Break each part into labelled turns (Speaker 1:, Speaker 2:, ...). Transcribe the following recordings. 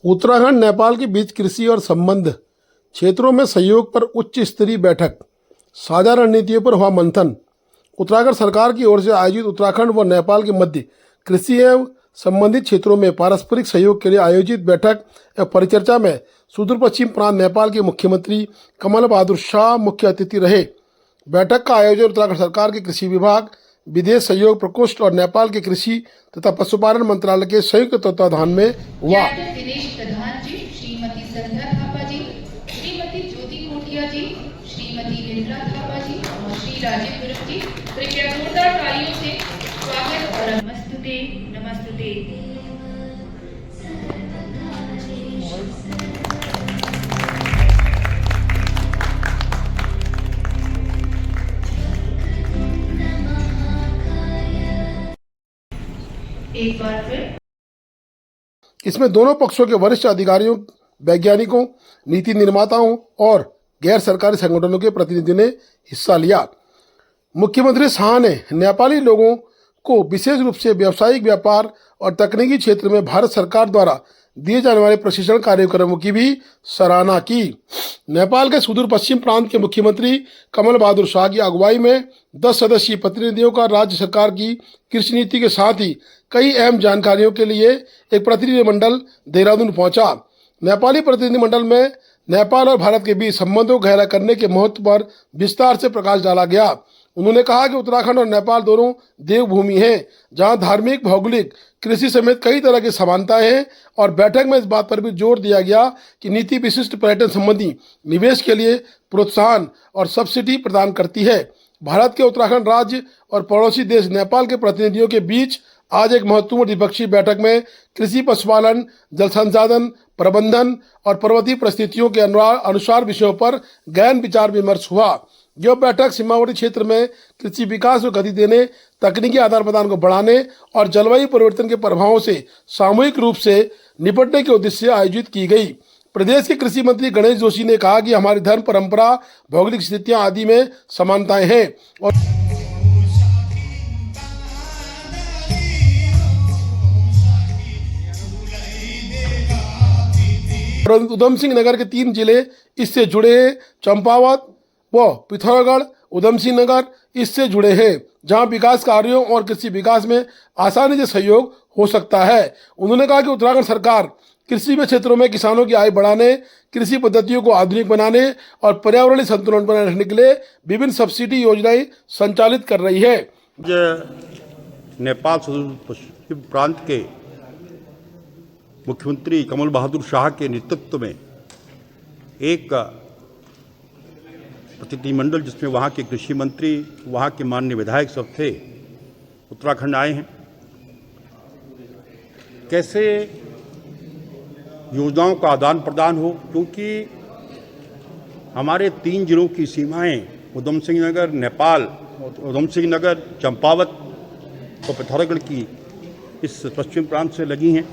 Speaker 1: उत्तराखंड नेपाल के बीच कृषि और संबंध क्षेत्रों में सहयोग पर उच्च स्तरीय बैठक, साझा रणनीतियों पर हुआ मंथन। उत्तराखंड सरकार की ओर से आयोजित उत्तराखंड व नेपाल के मध्य कृषि एवं संबंधित क्षेत्रों में पारस्परिक सहयोग के लिए आयोजित बैठक एवं परिचर्चा में सुदूर पश्चिम प्रांत नेपाल के मुख्यमंत्री कमल बहादुर शाह मुख्य अतिथि रहे। बैठक का आयोजन उत्तराखंड सरकार के कृषि विभाग, विदेश सहयोग प्रकोष्ठ और नेपाल के कृषि तथा पशुपालन मंत्रालय के संयुक्त तत्वाधान में हुआ।
Speaker 2: दिनेश प्रधान जी, श्रीमती संध्या थापा जी, श्रीमती ज्योति कोटिया जी, श्रीमती इंद्रा थापा जी और श्री राजीव गुरु जी, कृपया जोरदार तालियों से स्वागत और नमस्ते नमस्ते। एक बार फिर
Speaker 1: इसमें दोनों पक्षों के वरिष्ठ अधिकारियों, वैज्ञानिकों, नीति निर्माताओं और गैर सरकारी संगठनों के प्रतिनिधियों ने हिस्सा लिया। मुख्यमंत्री शाह ने नेपाली लोगों को विशेष रूप से व्यावसायिक, व्यापार और तकनीकी क्षेत्र में भारत सरकार द्वारा दिए जाने वाले प्रशिक्षण कार्यक्रमों की भी सराहना की। नेपाल के सुदूर पश्चिम प्रांत के मुख्यमंत्री कमल बहादुर शाह की अगुवाई में 10 सदस्यीय प्रतिनिधियों का राज्य सरकार की कृषि नीति के साथ ही कई अहम जानकारियों के लिए एक प्रतिनिधिमंडल देहरादून पहुंचा। नेपाली प्रतिनिधिमंडल में नेपाल और भारत के बीच संबंधों को गहरा करने के महत्व पर विस्तार से प्रकाश डाला गया। उन्होंने कहा कि उत्तराखंड और नेपाल दोनों देवभूमि हैं, जहां धार्मिक, भौगोलिक, कृषि समेत कई तरह की समानताएं हैं और बैठक में इस बात पर भी जोर दिया गया कि नीति विशिष्ट पर्यटन संबंधी निवेश के लिए प्रोत्साहन और सब्सिडी प्रदान करती है। भारत के उत्तराखंड राज्य और पड़ोसी देश नेपाल के प्रतिनिधियों के बीच आज एक महत्वपूर्ण द्विपक्षीय बैठक में कृषि, पशुपालन, जल संसाधन प्रबंधन और पर्वतीय परिस्थितियों के अनुसार विषयों पर गहन विचार विमर्श हुआ। यह बैठक सीमावर्ती क्षेत्र में कृषि विकास को गति देने, तकनीकी आदान प्रदान को बढ़ाने और जलवायु परिवर्तन के प्रभावों से सामूहिक रूप से निपटने के उद्देश्य से आयोजित की गई। प्रदेश के कृषि मंत्री गणेश जोशी ने कहा कि हमारी धर्म, परंपरा, भौगोलिक स्थितियां आदि में समानताएं हैं और उधम सिंह नगर के 3 जिले इससे जुड़े हैं। चंपावत व पिथौरागढ़, उधम सिंह नगर इससे जुड़े हैं, जहां विकास कार्यों और कृषि विकास में आसानी से सहयोग हो सकता है। उन्होंने कहा कि उत्तराखंड सरकार कृषि के क्षेत्रों में किसानों की आय बढ़ाने, कृषि पद्धतियों को आधुनिक बनाने और पर्यावरणीय संतुलन बनाए रखने के लिए विभिन्न सब्सिडी योजनाएं संचालित कर रही है।
Speaker 3: नेपाल सुदूर पश्चिम प्रांत के मुख्यमंत्री कमल बहादुर शाह के नेतृत्व में एक प्रतिनिधिमंडल, जिसमें वहाँ के कृषि मंत्री, वहाँ के माननीय विधायक सब थे, उत्तराखंड आए हैं। कैसे योजनाओं का आदान प्रदान हो, क्योंकि हमारे 3 जिलों की सीमाएं उधम सिंह नगर, नेपाल, उधम सिंह नगर, चंपावत और पिथौरागढ़ की इस पश्चिम प्रांत से लगी हैं।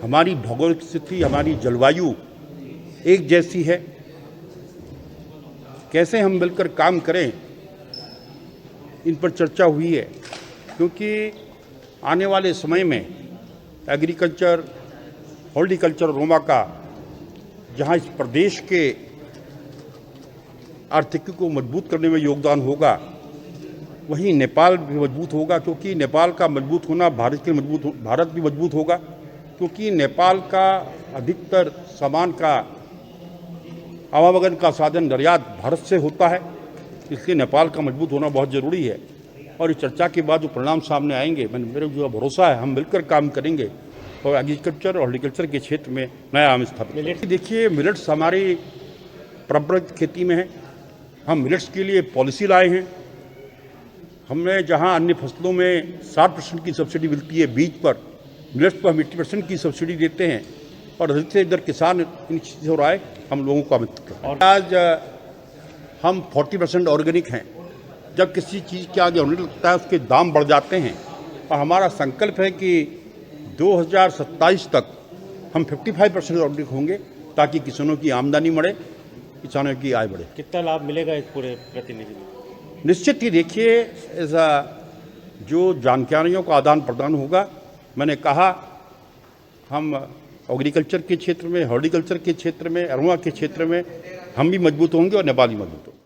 Speaker 3: हमारी भौगोलिक स्थिति, हमारी जलवायु एक जैसी है। कैसे हम मिलकर काम करें, इन पर चर्चा हुई है, क्योंकि आने वाले समय में एग्रीकल्चर, हॉर्टिकल्चर, रोमा का जहां इस प्रदेश के आर्थिकी को मजबूत करने में योगदान होगा, वहीं नेपाल भी मजबूत होगा, क्योंकि नेपाल का मजबूत होना भारत भी मजबूत होगा, क्योंकि नेपाल का अधिकतर सामान का आवागमन का साधन निर्यात भारत से होता है। इसलिए नेपाल का मजबूत होना बहुत ज़रूरी है। और इस चर्चा के बाद जो परिणाम सामने आएंगे, मेरे जो भरोसा है, हम मिलकर काम करेंगे और एग्रीकल्चर और हॉर्टिकल्चर के क्षेत्र में नया आम स्थापित। देखिए, मिलेट्स हमारी परंपरागत खेती में है। हम मिलेट्स के लिए पॉलिसी लाए हैं। हमने जहां अन्य फसलों में 60% की सब्सिडी मिलती है बीज पर, मिलेट्स पर हम 80% की सब्सिडी देते हैं और अधिक से इधर किसान इन चीज़ों हो रहा है, हम लोगों को अमित कर। और आज हम 40% ऑर्गेनिक हैं। जब किसी चीज़ के आगे होने लगता है, उसके दाम बढ़ जाते हैं। और हमारा संकल्प है कि 2027 तक हम 55% ऑर्गेनिक होंगे, ताकि किसानों की आमदनी बढ़े, किसानों की आय बढ़े।
Speaker 4: कितना लाभ मिलेगा इस पूरे प्रतिनिधि में?
Speaker 3: निश्चित ही देखिए, ऐसा जो जानकारियों का आदान प्रदान होगा, मैंने कहा हम एग्रीकल्चर के क्षेत्र में, हॉर्टिकल्चर के क्षेत्र में, अरुआ के क्षेत्र में हम भी मजबूत होंगे और नेपाल भी मजबूत होंगे।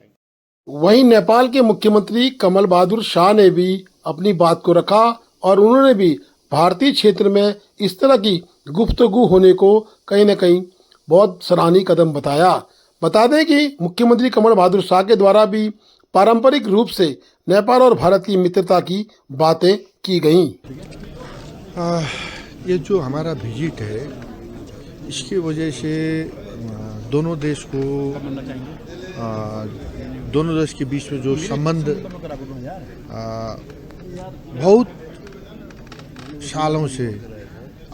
Speaker 1: वहीं नेपाल के मुख्यमंत्री कमल बहादुर शाह ने भी अपनी बात को रखा और उन्होंने भी भारतीय क्षेत्र में इस तरह की गुफ्तगू होने को कहीं न कहीं बहुत सराहनीय कदम बताया। बता दें कि मुख्यमंत्री कमल बहादुर शाह के द्वारा भी पारंपरिक रूप से नेपाल और भारत की मित्रता की बातें की गईं।
Speaker 5: ये जो हमारा विजिट है इसकी वजह से दोनों देश को दोनों देश के बीच में जो संबंध बहुत सालों से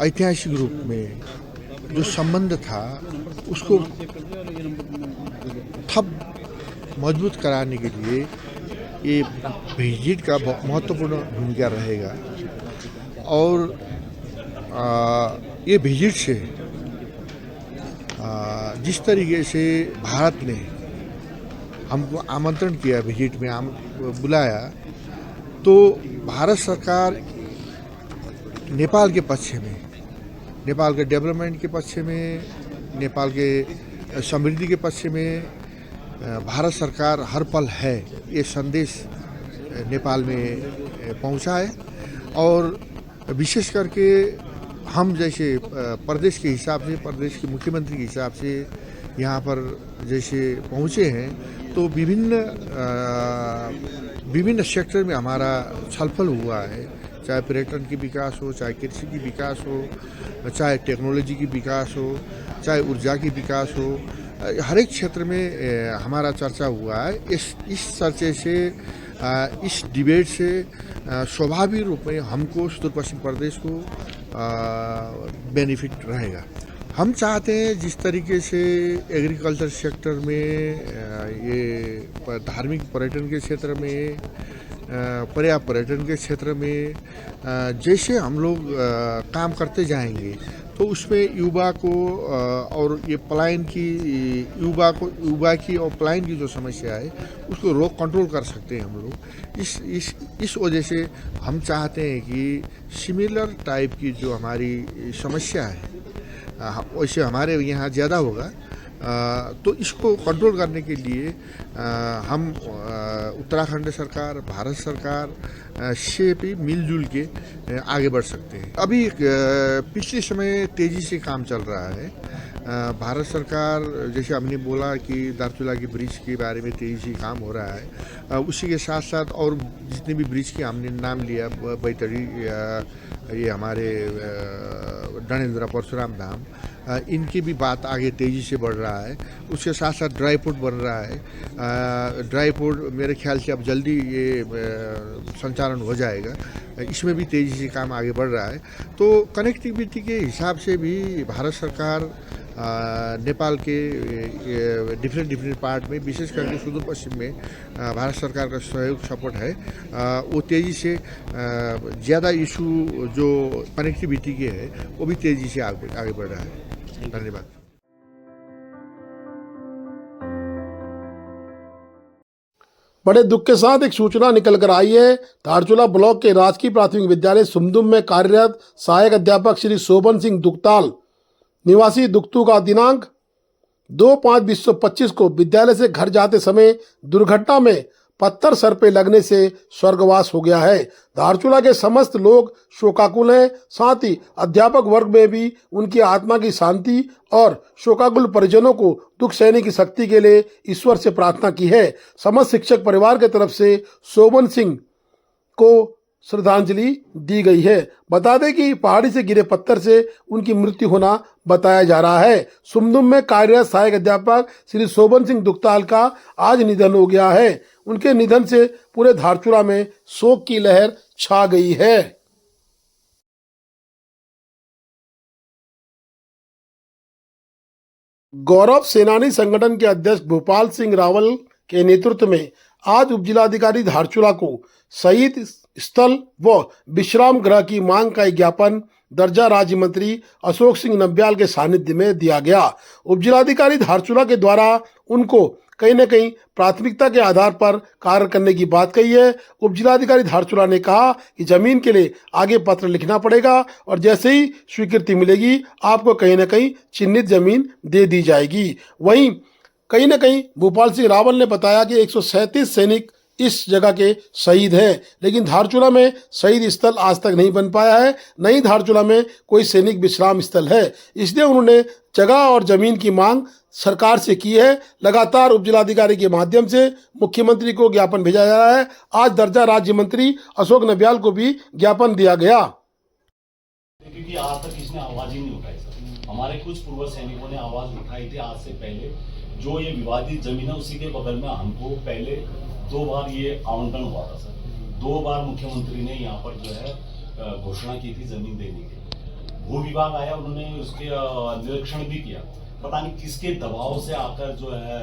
Speaker 5: ऐतिहासिक रूप में जो संबंध था उसको थप मजबूत कराने के लिए ये विजिट का महत्वपूर्ण भूमिका रहेगा। और ये विजिट से जिस तरीके से भारत ने हमको आमंत्रण किया, विजिट में बुलाया, तो भारत सरकार नेपाल के पक्ष में, नेपाल के डेवलपमेंट के पक्ष में, नेपाल के समृद्धि के पक्ष में भारत सरकार हर पल है, ये संदेश नेपाल में पहुंचा है। और विशेष करके हम जैसे प्रदेश के हिसाब से, प्रदेश के मुख्यमंत्री के हिसाब से यहाँ पर जैसे पहुँचे हैं, तो विभिन्न सेक्टर में हमारा छलफल हुआ है, चाहे पर्यटन की विकास हो, चाहे कृषि की विकास हो, चाहे टेक्नोलॉजी की विकास हो, चाहे ऊर्जा की विकास हो, हर एक क्षेत्र में हमारा चर्चा हुआ है। इस चर्चे से, इस डिबेट से स्वाभाविक रूप में हमको सुदूर पश्चिम प्रदेश को बेनिफिट रहेगा। हम चाहते हैं जिस तरीके से एग्रीकल्चर सेक्टर में, ये धार्मिक पर्यटन के क्षेत्र में, पर्याप्त पर्यटन के क्षेत्र में जैसे हम लोग काम करते जाएंगे तो उसमें युवा को और ये पलायन की, युवा की और पलायन की जो समस्या है उसको रोक कंट्रोल कर सकते हैं हम लोग। इस वजह से हम चाहते हैं कि सिमिलर टाइप की जो हमारी समस्या है वैसे हमारे यहाँ ज़्यादा होगा, तो इसको कंट्रोल करने के लिए हम उत्तराखंड सरकार, भारत सरकार से भी मिलजुल के आगे बढ़ सकते हैं। अभी पिछले समय तेज़ी से काम चल रहा है। भारत सरकार, जैसे हमने बोला कि दार्चुला की ब्रिज के बारे में तेज़ी से काम हो रहा है, उसी के साथ साथ और जितने भी ब्रिज के हमने नाम लिया, बैतडी, ये हमारे डनेन्द्र परशुराम धाम, इनकी भी बात आगे तेज़ी से बढ़ रहा है। उसके साथ साथ ड्राई पोर्ट बन रहा है। ड्राई पोर्ट मेरे ख्याल से अब जल्दी ये संचालन हो जाएगा, इसमें भी तेज़ी से काम आगे बढ़ रहा है। तो कनेक्टिविटी के हिसाब से भी भारत सरकार नेपाल के डिफरेंट पार्ट में, विशेष करके सुदूर पश्चिम में भारत सरकार का सहयोग सपोर्ट है। वो तेज़ी से ज़्यादा इशू जो कनेक्टिविटी के है वो भी तेज़ी से आगे बढ़ रहा है। धन्यवाद।
Speaker 1: बड़े दुख के साथ एक सूचना निकल कर आई है। धारचूला ब्लॉक के राजकीय प्राथमिक विद्यालय सुमदुम में कार्यरत सहायक अध्यापक श्री शोभन सिंह दुक्ताल निवासी दुक्तू का दिनांक 2/5/2025 को विद्यालय से घर जाते समय दुर्घटना में पत्थर सर पे लगने से स्वर्गवास हो गया है। धारचूला के समस्त लोग शोकाकुल हैं। साथ ही अध्यापक वर्ग में भी उनकी आत्मा की शांति और शोकाकुल परिजनों को दुख सहने की शक्ति के लिए ईश्वर से प्रार्थना की है। समस्त शिक्षक परिवार की तरफ से शोभन सिंह को श्रद्धांजलि दी गई है। बता दें कि पहाड़ी से गिरे पत्थर से उनकी मृत्यु होना बताया जा रहा है। सुमदुम में कार्यरत सहायक अध्यापक श्री शोभन सिंह दुक्ताल का आज निधन हो गया है। उनके निधन से पूरे धारचूला में शोक की लहर छा गई है। गौरव सेनानी संगठन के अध्यक्ष भूपाल सिंह रावल के नेतृत्व में आज उपजिलाधिकारी धारचूला को शहीद स्थल व विश्राम गृह की मांग का एक ज्ञापन दर्जा राज्य मंत्री अशोक सिंह नब्याल के सानिध्य में दिया गया। उपजिलाधिकारी धारचूला के द्वारा उनको कहीं न कहीं प्राथमिकता के आधार पर कार्य करने की बात कही है। उप जिलाधिकारी धारचूला ने कहा कि जमीन के लिए आगे पत्र लिखना पड़ेगा और जैसे ही स्वीकृति मिलेगी आपको कहीं न कहीं चिन्हित जमीन दे दी जाएगी। वहीं कहीं न कहीं भूपाल सिंह रावल ने बताया कि 137 सैनिक इस जगह के शहीद हैं, लेकिन धारचूला में शहीद स्थल आज तक नहीं बन पाया है, न ही धारचूला में कोई सैनिक विश्राम स्थल है। इसलिए उन्होंने जगह और जमीन की मांग सरकार से की है। लगातार उप जिलाधिकारी के माध्यम से मुख्यमंत्री को ज्ञापन भेजा जा रहा है। आज दर्जा राज्य मंत्री अशोक नबियाल को भी ज्ञापन दिया गया।
Speaker 6: क्योंकि आज तक किसने आवाज ही नहीं उठाई सर। हमारे कुछ पूर्व सैनिकों ने आवाज उठाई थी आज से पहले। जो ये विवादित जमीन है उसी के बगल में हमको पहले 2 बार ये आवंटन हुआ था सर। 2 बार मुख्यमंत्री ने यहाँ पर जो है घोषणा की थी जमीन देने की। भू विभाग आया, उन्होंने उसके निरीक्षण भी किया। पता नहीं किसके दबाव से आकर जो है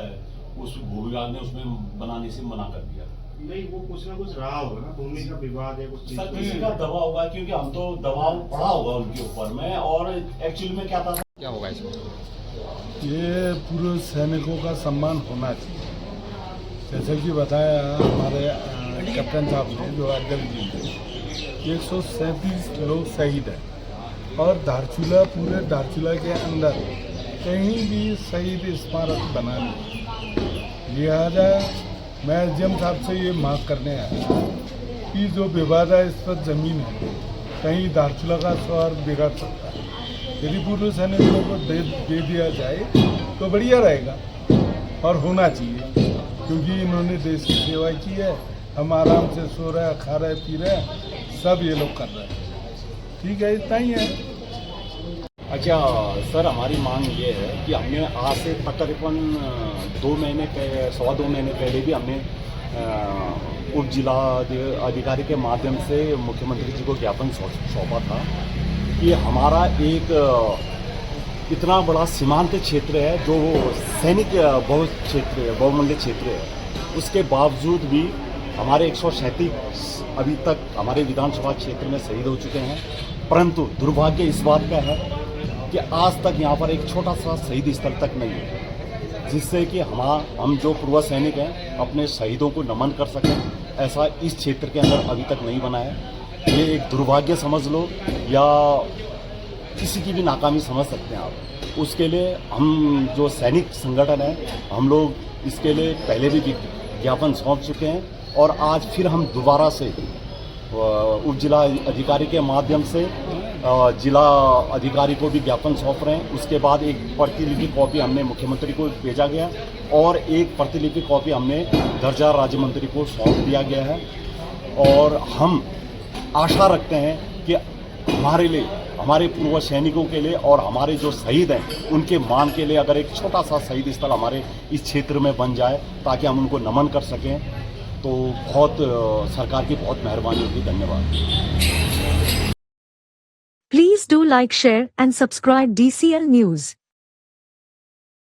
Speaker 6: उस भू विभाग ने उसमें बनाने से मना कर दिया।
Speaker 7: नहीं, वो कुछ ना कुछ रहा होगा ना, भूमि का विवाद है कुछ
Speaker 6: सर किसी का दबाव होगा, क्योंकि हम तो दबाव पड़ा होगा उनके ऊपर में। और एक्चुअली में क्या था,
Speaker 4: क्या होगा इसमें?
Speaker 8: ये पूर्व सैनिकों का सम्मान होना चाहिए। जैसे कि बताया हमारे कैप्टन साहब ने, जो अध्यक्ष जी ने, 137 लोग शहीद हैं और धारचूला, पूरे धारचूला के अंदर कहीं भी शहीद स्मारक बना नहीं। लिहाजा मैं एसडीएम साहब से ये मांग करने आया कि जो विवादास्पद जमीन है, कहीं धारचूला का स्वार्थ बिगड़ सकता है। यदि पूर्व सैनिकों को दे दिया जाए तो बढ़िया रहेगा और होना चाहिए, क्योंकि इन्होंने देश की सेवा की है। हम आराम से सो रहे हैं, खा रहे, पी रहे हैं, सब ये लोग कर रहे हैं। ठीक है, इतना ही है।
Speaker 6: अच्छा सर, हमारी मांग ये है कि हमने आज से तकरीबन 2 महीने पहले, 1.25 महीने पहले भी हमने उप जिला अधिकारी के माध्यम से मुख्यमंत्री जी को ज्ञापन सौंपा था कि हमारा एक इतना बड़ा सीमांत क्षेत्र है जो सैनिक बहुमूल्य क्षेत्र है, उसके बावजूद भी हमारे 137 अभी तक हमारे विधानसभा क्षेत्र में शहीद हो चुके हैं। परंतु दुर्भाग्य इस बात का है कि आज तक यहाँ पर एक छोटा सा शहीद स्थल तक नहीं है, जिससे कि हम जो पूर्व सैनिक हैं अपने शहीदों को नमन कर सकें, ऐसा इस क्षेत्र के अंदर अभी तक नहीं बना है। ये एक दुर्भाग्य समझ लो या किसी की भी नाकामी समझ सकते हैं आप। उसके लिए हम जो सैनिक संगठन है, हम लोग इसके लिए पहले भी ज्ञापन सौंप चुके हैं और आज फिर हम दोबारा से उप जिला अधिकारी के माध्यम से जिला अधिकारी को भी ज्ञापन सौंप रहे हैं। उसके बाद एक प्रतिलिपि कॉपी हमने मुख्यमंत्री को भेजा गया और एक प्रतिलिपि कॉपी हमने दर्जा राज्य मंत्री को सौंप दिया गया है। और हम आशा रखते हैं कि हमारे लिए, हमारे पूर्व सैनिकों के लिए और हमारे जो शहीद हैं उनके मान के लिए अगर एक छोटा सा शहीद स्थल हमारे इस क्षेत्र में बन जाए ताकि हम उनको नमन कर सकें, तो बहुत सरकार की बहुत मेहरबानी होगी। धन्यवाद।
Speaker 9: Please do like, share and subscribe DCL News.